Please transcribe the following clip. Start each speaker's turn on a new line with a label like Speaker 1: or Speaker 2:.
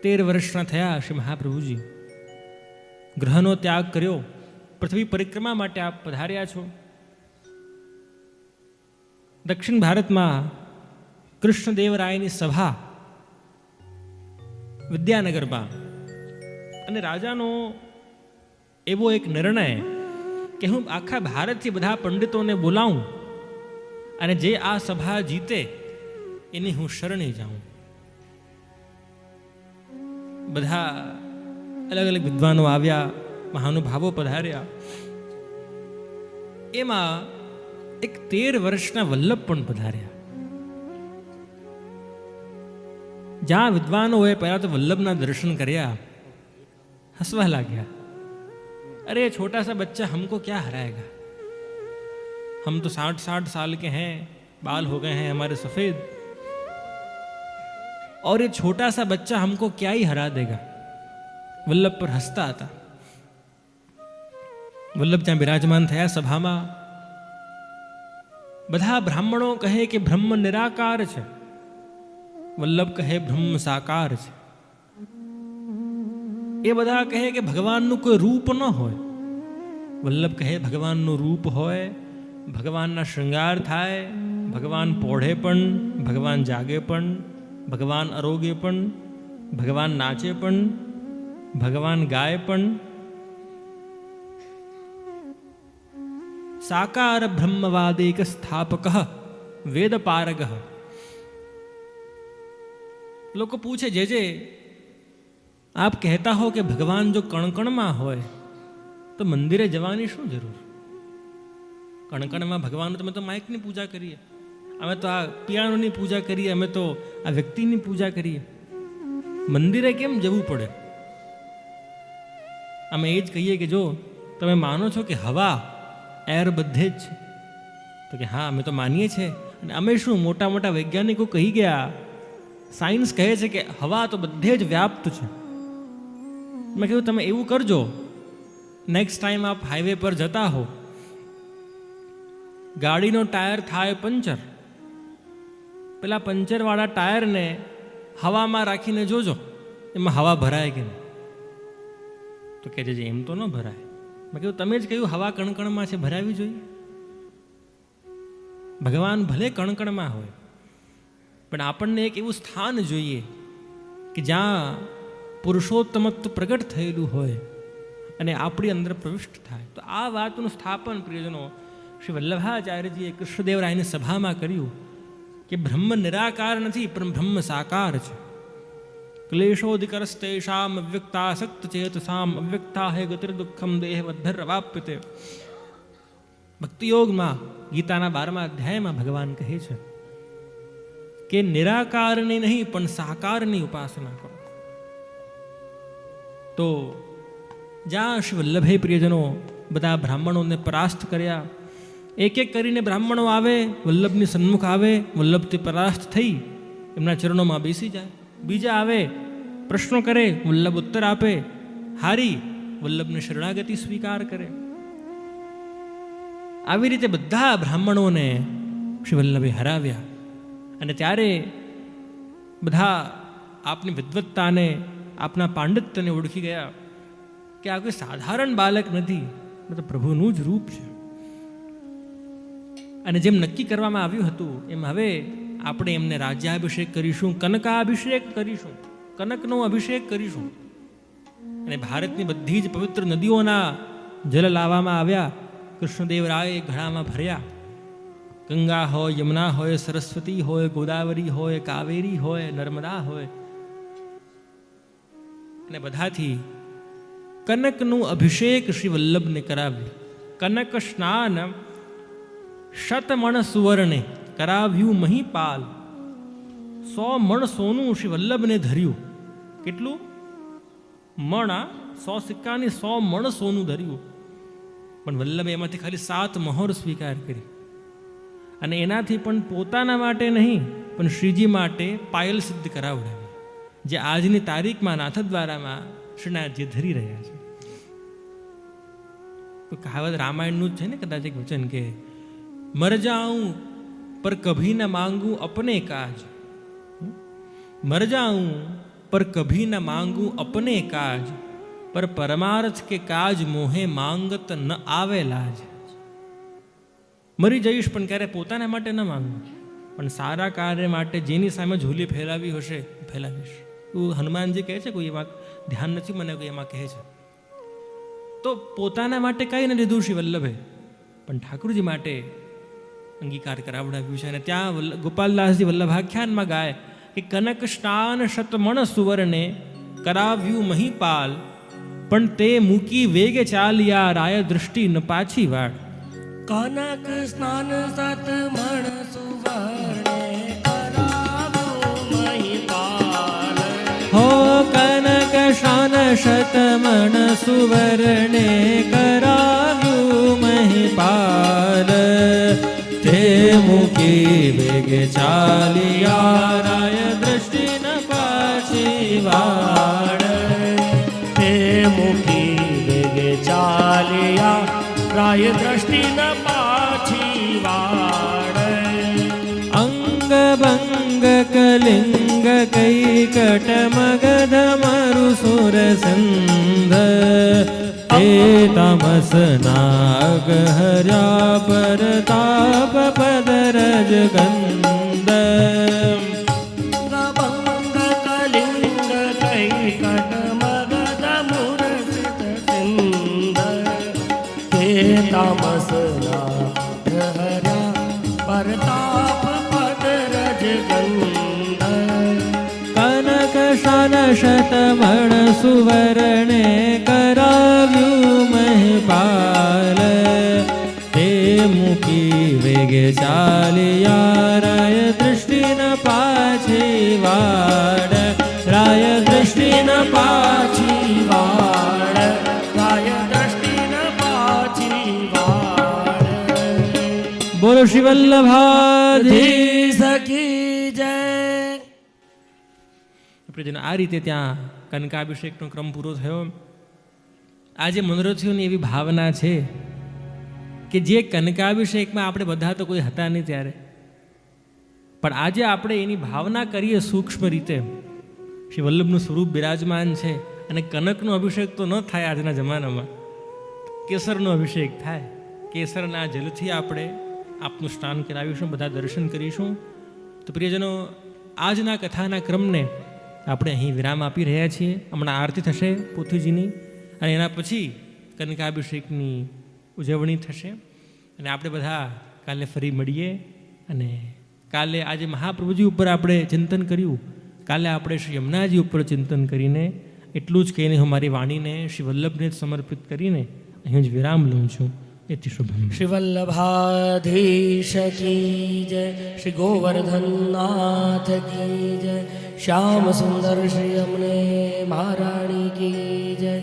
Speaker 1: 13 વર્ષના થયા શ્રી મહાપ્રભુજી. ગ્રહનો ત્યાગ કર્યો, પૃથ્વી પરિક્રમા માટે આપ પધાર્યા છો. દક્ષિણ ભારતમાં કૃષ્ણદેવરાયની સભા વિદ્યાનગરમાં, અને રાજાનો એવો એક નિર્ણય કે હું આખા ભારતથી બધા પંડિતોને બોલાવું અને જે આ સભા જીતે એની હું શરણે જાઉં. બધા અલગ અલગ વિદ્વાનો આવ્યા, મહાનુભાવો પધાર્યા. એમાં એક 13 વર્ષના વલ્લભ પણ પધાર્યા. જ્યાં વિદ્વાનોએ પહેલા તો વલ્લભના દર્શન કર્યા, હસવા લાગ્યા. अरे छोटा सा बच्चा हमको क्या हराएगा, हम तो 60-60 साल के हैं, बाल हो गए हैं हमारे सफेद, और ये छोटा सा बच्चा हमको क्या ही हरा देगा. वल्लभ पर हंसता था. वल्लभ જ્યાં બિરાજમાન થયા સભામાં, બધા બ્રાહ્મણો કહે કે બ્રહ્મ નિરાકાર છે, વલ્લભ કહે બ્રહ્મ સાકાર છે. એ બધા કહે કે ભગવાનનું કોઈ રૂપ ન હોય, વલ્લભ કહે ભગવાનનું રૂપ હોય, ભગવાનના શૃંગાર થાય, ભગવાન પોઢે પણ, ભગવાન જાગે પણ, ભગવાન આરોગે પણ, ભગવાન નાચે પણ, ભગવાન ગાય પણ. સાકાર બ્રહ્મવાદેક સ્થાપક વેદ પારગ. લોકો પૂછે જે આપ કહેતા હો કે ભગવાન જો કણકણમાં હોય તો મંદિરે જવાની શું જરૂર? કણકણમાં ભગવાન, તમે તો માઇકની પૂજા કરીએ, અમે તો આ પિયાનોની પૂજા કરીએ, અમે તો આ વ્યક્તિની પૂજા કરીએ, મંદિરે કેમ જવું પડે? અમે એ જ કહીએ કે જો તમે માનો છો કે હવા એર બધે જ છે, તો કે હા અમે તો માનીએ છીએ. અને અમે શું, મોટા મોટા વૈજ્ઞાનિકો કહી ગયા, સાયન્સ કહે છે કે હવા તો બધે જ વ્યાપ્ત છે. મેં કહ્યું તમે એવું કરજો, નેક્સ્ટ ટાઈમ આપ હાઈવે પર જતા હો, ગાડીનો ટાયર થાય પંચર, પેલા પંચરવાળા ટાયરને હવામાં રાખીને જોજો એમાં હવા ભરાય કે નહીં. તો કહે છે એમ તો ન ભરાય. મેં કહ્યું તમે જ કહ્યું હવા કણકણમાં છે, ભરાવી જોઈએ. ભગવાન ભલે કણકણમાં હોય, પણ આપણને એક એવું સ્થાન જોઈએ કે જ્યાં પુરુષોત્તમત્વ પ્રગટ થયેલું હોય અને આપણી અંદર પ્રવિષ્ટ થાય. તો આ વાતનું સ્થાપન પ્રિયજનો શ્રી વલ્લભાચાર્યજીએ કૃષ્ણદેવરાયની સભામાં કર્યું કે બ્રહ્મ નિરાકાર નથી, પણ બ્રહ્મ સાકાર છે. ક્લેશોધિકરસ્તેષામ અવ્યક્તાસક્ત ચેતસામ અવ્યક્તા હે ગતિર દુઃખમ દેહ વધર અવાપ્યતે. ભક્તિયોગમાં ગીતાના 12મા અધ્યાયમાં ભગવાન કહે છે કે નિરાકારની નહીં પણ સાકારની ઉપાસના કરો. તો જ્યાં શ્રી વલ્લભે પ્રિયજનો બધા બ્રાહ્મણોને પરાસ્ત કર્યા, એક એક કરીને બ્રાહ્મણો આવે, વલ્લભની સન્મુખ આવે, વલ્લભથી પરાસ્ત થઈ એમના ચરણોમાં બેસી જાય. બીજા આવે, પ્રશ્નો કરે, વલ્લભ ઉત્તર આપે, હારી વલ્લભની શરણાગતિ સ્વીકાર કરે. આવી રીતે બધા બ્રાહ્મણોને શ્રી વલ્લભે હરાવ્યા. અને ત્યારે બધા આપની વિદ્વત્તાને, આપના પાંડિત્યને ઓળખી ગયા કે આ કોઈ સાધારણ બાલક નથી, તો પ્રભુનું જ રૂપ છે. અને જેમ નક્કી કરવામાં આવ્યું હતું એમ હવે આપણે એમને રાજ્યાભિષેક કરીશું, કનકાભિષેક કરીશું, કનકનો અભિષેક કરીશું. અને ભારતની બધી જ પવિત્ર નદીઓના જલ લાવવામાં આવ્યા. કૃષ્ણદેવરાયે ઘડામાં ભર્યા. ગંગા હોય, યમુના હોય, સરસ્વતી હોય, ગોદાવરી હોય, કાવેરી હોય, નર્મદા હોય, અને બધાથી કનકનું અભિષેક શ્રી વલ્લભને કરાવ્યું. કનક સ્નાન શતમણ સુવર્ણે કરાવ્યું મહીપાલ. 100 મણ સોનું શ્રી વલ્લભને ધર્યું. કેટલું મણ? 100 સિક્કાની 100 મણ સોનું ધર્યું. પણ વલ્લભે એમાંથી ખાલી 7 મહોર સ્વીકાર કરી. અને એનાથી પણ પોતાના માટે નહીં, પણ શ્રીજી માટે પાયલ સિદ્ધ કરાવડાવી, જે આજની તારીખમાં નાથદ્વારામાં શ્રીનાથજી ધરી રહ્યા છે. તો કહાવત રામાયણનું જ છે ને કદાચ એક વચન કે મર જાઉં પર કભી ન માંગું અપને કાજ. મર જાઉં पर कभी न मांगू अपने काज, पर परमार्थ के काज मोहे માંગત ન આવે લાજ. મરી જઈશ પણ ક્યારે પોતાના માટે ન માંગુ, પણ સારા કાર્ય માટે જેની સામે ઝૂલી ફેલાવી હશે ફેલાવીશ. એવું હનુમાનજી કહે છે, કોઈ એમાં ધ્યાન નથી મને કોઈ એમાં કહે છે. તો પોતાના માટે કંઈ ન લીધું શ્રી વલ્લભે, પણ ઠાકુરજી માટે અંગીકાર કરાવડાવ્યું છે. અને ત્યાં ગોપાલદાસજી વલ્લભાખ્યાનમાં ગાય કે કનક સ્નાન શતમણ સુવર્ણે કરાવ્યું મહીપાલ, પણ તે મૂકી વેગે ચાલ્યા રાય દૃષ્ટિ ન પાછી વાળ.
Speaker 2: કનક સ્નાન સતમણ સુવર્ણે કરાવ્યું મહીપાલ.
Speaker 1: હો કનક શાન શતમણ સુવર્ણે કરાવ્યું મહીપાલ, તે મૂકી વેગે ચાલિયા રાય દૃષ્ટિ ન પાછી વાળ.
Speaker 2: તે મૂકી વેગે ચાલ્યા રાય દૃષ્ટિ ન પાછી વાળ.
Speaker 1: અંગ ભંગ કલિંગ કૈકટ મગધ મરુ સુર સિંધ, એ તમસ નાગ હર્યા પરતાપ પદ રજ ગંધ.
Speaker 2: ગભંગ કલિંગ કૈકટ મગધ મુરસિત સિંધ, તે તામસના હર્યા પરતાપ પદ રજ ગંધ.
Speaker 1: કનક શાન શતમણ સુવર્ણે કરાવ્યું મહીપાલ, તે મૂકી વેગે ચાલિયા રાય દૃષ્ટિ ન પાછી વાડ. રાય દૃષ્ટિ ન પાછી વાડ.
Speaker 2: રાય દૃષ્ટિ ન પાછી વાળ.
Speaker 1: બોલો શ્રી વલ્લભાધીશ.
Speaker 2: સખી જય.
Speaker 1: પ્રિયજનો, આ રીતે ત્યાં કનકાભિષેકનો ક્રમ પૂરો થયો. આજે મનોરથીઓની એવી ભાવના છે કે જે કનકાભિષેકમાં આપણે બધા તો કોઈ હતા નહીં ત્યારે, પણ આજે આપણે એની ભાવના કરીએ સૂક્ષ્મ રીતે. શ્રી વલ્લભનું સ્વરૂપ બિરાજમાન છે, અને કનકનો અભિષેક તો ન થાય આજના જમાનામાં, કેસરનો અભિષેક થાય. કેસરના જલથી આપણે આપનું સ્નાન કરાવીશું, બધા દર્શન કરીશું. તો પ્રિયજનો, આજના કથાના ક્રમને આપણે અહીં વિરામ આપી રહ્યા છીએ. હમણાં આરતી થશે પોથીજીની, અને એના પછી કનકાભિષેકની ઉજવણી થશે. અને આપણે બધા કાલે ફરી મળીએ. અને કાલે આજે મહાપ્રભુજી ઉપર આપણે ચિંતન કર્યું, કાલે આપણે શ્રી યમુનાજી ઉપર ચિંતન કરીને એટલું જ કહીને હું મારી વાણીને શ્રી વલ્લભને જ સમર્પિત કરીને અહીં જ વિરામ લઉં છું. એથી શુભમ.
Speaker 2: શ્રી વલ્લભાધીશ કી જય. શ્રી ગોવર્ધનનાથ કી જય. શ્યામ સુંદર શ્રી અમને મહારાણી કી જય.